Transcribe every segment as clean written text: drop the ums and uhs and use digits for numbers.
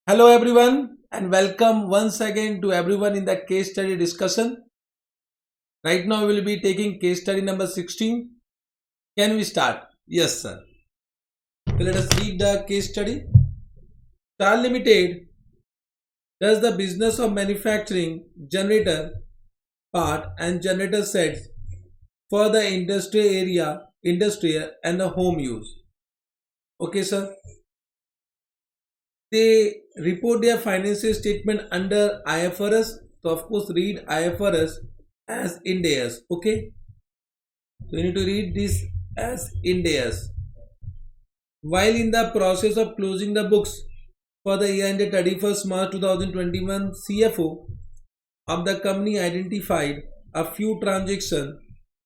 Hello everyone and welcome once again to everyone in the case study discussion. Right now we will be taking case study number 16. Can we start? Yes sir. So let us read the case study. Star Limited does the business of manufacturing generator part and generator sets for the industrial and the home use. Okay sir. They report their financial statement under IFRS. So of course read IFRS as Ind AS. Okay. So you need to read this as Ind AS. While in the process of closing the books for the year ended 31st March 2021, CFO of the company identified a few transactions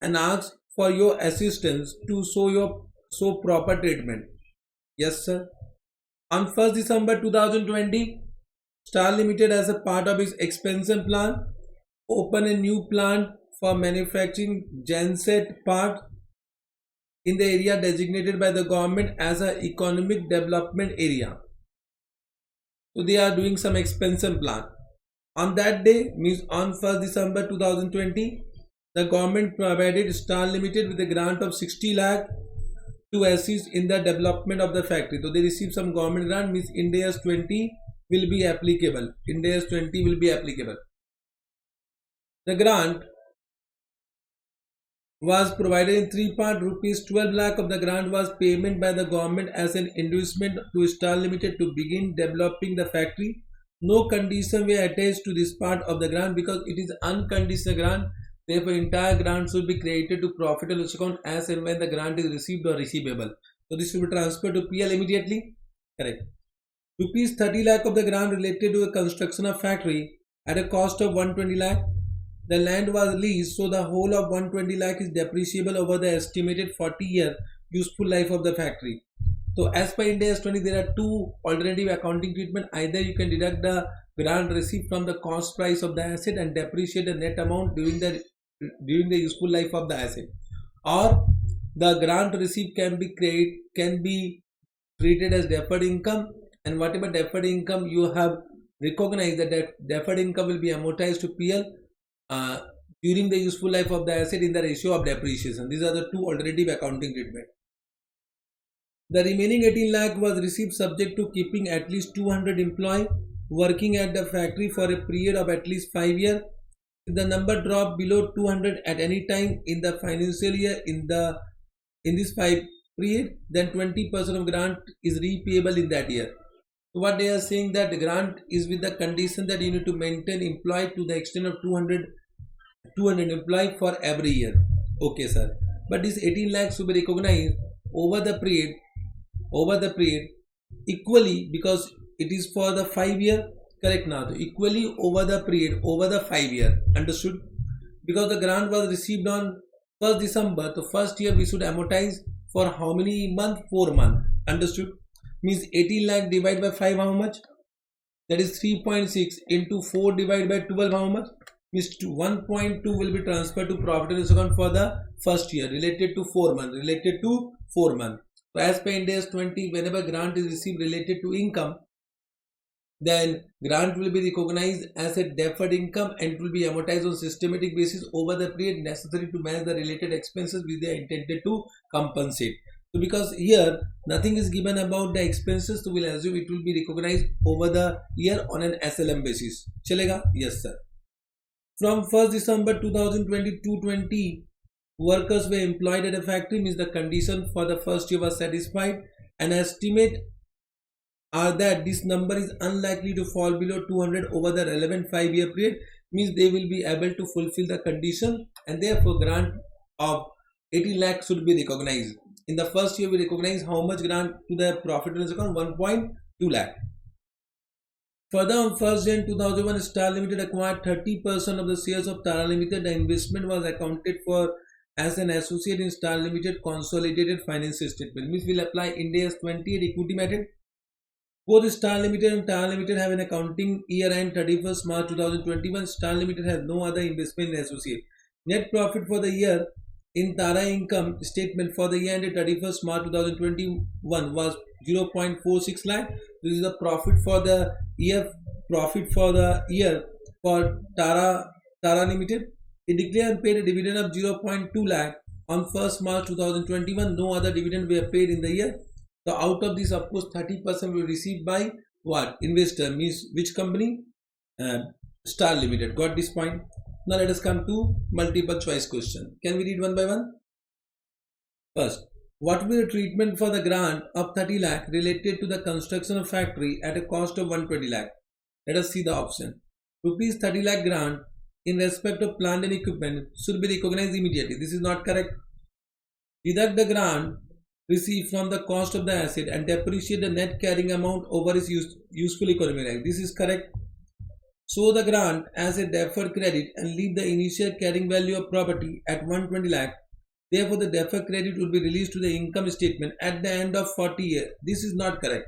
and asked for your assistance to show proper treatment. Yes sir. On 1st December 2020, Star Limited as a part of its expansion plan opened a new plant for manufacturing genset parts in the area designated by the government as an economic development area. So they are doing some expansion plan. On that day, means on 1st December 2020, the government provided Star Limited with a grant of 60 lakh to assist in the development of the factory. So they received some government grant, means Ind AS 20 will be applicable. Ind AS 20 will be applicable. The grant was provided in three parts. Rupees 12 lakh of the grant was payment by the government as an inducement to Star Limited to begin developing the factory. No condition were attached to this part of the grant because it is unconditional grant. Therefore, entire grant should be credited to profit and loss account as and when the grant is received or receivable. So this will be transferred to PL immediately. Correct. Rupees 30 lakh of the grant related to the construction of factory at a cost of 120 lakh. The land was leased, so the whole of 120 lakh is depreciable over the estimated 40-year useful life of the factory. So as per Ind AS 20, there are two alternative accounting treatment. Either you can deduct the grant received from the cost price of the asset and depreciate the net amount during the useful life of the asset, or the grant received can be treated as deferred income, and whatever deferred income you have recognized, that deferred income will be amortized to PL during the useful life of the asset in the ratio of depreciation. These are the two alternative accounting treatment. The remaining 18 lakh was received subject to keeping at least 200 employees working at the factory for a period of at least 5 years. If the number dropped below 200 at any time in the financial year in this 5 period, then 20% of grant is repayable in that year. So what they are saying, that the grant is with the condition that you need to maintain employee to the extent of 200 employee for every year. Okay sir. But this 18 lakhs will be recognized over the period equally, because it is for the 5 year. Correct now. So equally over the period, over the 5 year. Understood? Because the grant was received on 1st December. So first year we should amortize for how many months? 4 months. Understood? Means 18 lakh divided by 5 how much? That is 3.6 into 4 divided by 12 how much? Means 1.2 will be transferred to profit and loss account for the first year related to 4 months. So as per Ind AS 20, whenever grant is received related to income, then grant will be recognized as a deferred income and it will be amortized on systematic basis over the period necessary to manage the related expenses which they are intended to compensate. So because here nothing is given about the expenses, so we'll assume it will be recognized over the year on an SLM basis. Chalega? Yes sir. From 1st December 2020, workers were employed at a factory, means the condition for the first year was satisfied. An estimate are that this number is unlikely to fall below 200 over the relevant 5-year period, means they will be able to fulfill the condition, and therefore grant of 80 lakh should be recognized. In the first year we recognize how much grant to the profit and loss account? 1.2 lakh. Further, on 1st Jain 2001, Star Limited acquired 30% of the shares of Tara Limited. The investment was accounted for as an associate in Star Limited consolidated financial statement. Means will apply Ind AS 20 at equity method. Both Star Limited and Tara Limited have an accounting year end 31st March 2021. Star Limited has no other investment in associate. Net profit for the year in Tara income statement for the year ended 31st March 2021 was 0.46 lakh. This is the profit for the year. Profit for the year for Tara Limited. It declared and paid a dividend of 0.2 lakh on 1st March 2021. No other dividend were paid in the year. So out of this, of course, 30% will received by what? Investor, means which company? Star Limited. Got this point? Now let us come to multiple choice question. Can we read one by one? First, what will be the treatment for the grant of 30 lakh related to the construction of factory at a cost of 120 lakh? Let us see the option. Rupees 30 lakh grant in respect of plant and equipment should be recognized immediately. This is not correct. Deduct the grant received from the cost of the asset and depreciate the net carrying amount over its useful economic life. This is correct. Show the grant as a deferred credit and leave the initial carrying value of property at 120 lakh. Therefore, the deferred credit will be released to the income statement at the end of 40 years. This is not correct.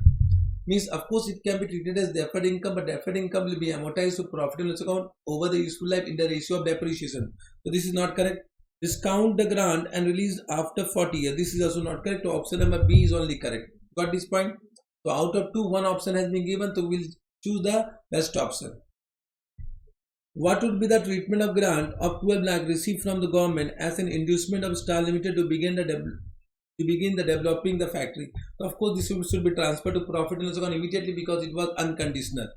Means, of course, it can be treated as deferred income, but deferred income will be amortized to profit and loss account over the useful life in the ratio of depreciation. So, this is not correct. Discount the grant and release after 40 years. This is also not correct. So, option number B is only correct. Got this point? So, out of two, one option has been given. So, we'll choose the best option. What would be the treatment of grant of 12 lakh received from the government as an inducement of Star Limited to begin the developing the factory? So of course, this should be transferred to profit and loss account immediately because it was unconditional.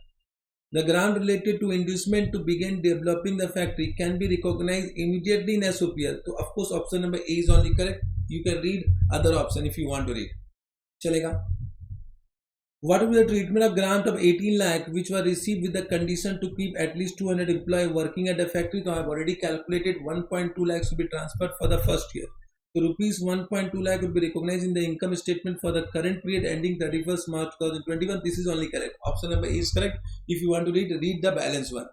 The grant related to inducement to begin developing the factory can be recognized immediately in SOPL. So of course, option number A is only correct. You can read other option if you want to read. Chalega. What will be the treatment of grant of 18 lakh which were received with the condition to keep at least 200 employees working at the factory? So I have already calculated 1.2 lakhs to be transferred for the first year. So rupees 1.2 lakh will be recognized in the income statement for the current period ending 31st March 2021. This is only correct. Option number A is correct. If you want to read the balance one.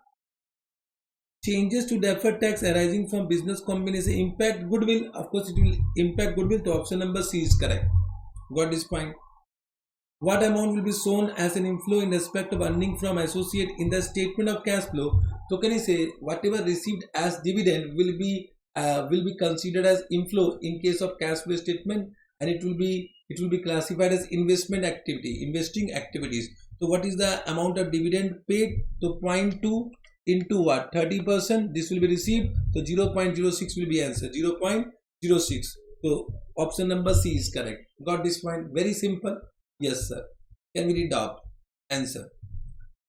Changes to deferred tax arising from business combination impact goodwill. Of course, it will impact goodwill. So option number C is correct. Got this point? What amount will be shown as an inflow in respect of earning from associate in the statement of cash flow? So can you say whatever received as dividend will be considered as inflow in case of cash flow statement, and it will be classified as investing activities. So what is the amount of dividend paid? So 0.2 into what? 30%. This will be received. So 0.06 will be answer. 0.06. So option number C is correct. Got this point? Very simple. Yes, sir. Can we read the answer?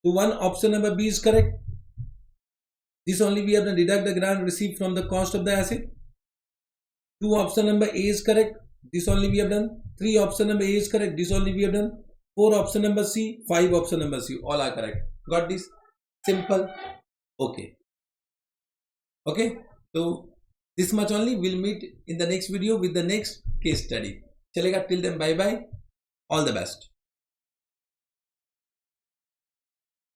So one, option number B is correct. This only we have to deduct the grant received from the cost of the asset. 2, option number A is correct. This only we have done. 3, option number A is correct. This only we have done. 4, option number C. 5, option number C. All are correct. Got this? Simple. Okay. Okay. So this much only. We'll meet in the next video with the next case study. Chalega, till then, bye bye. All the best.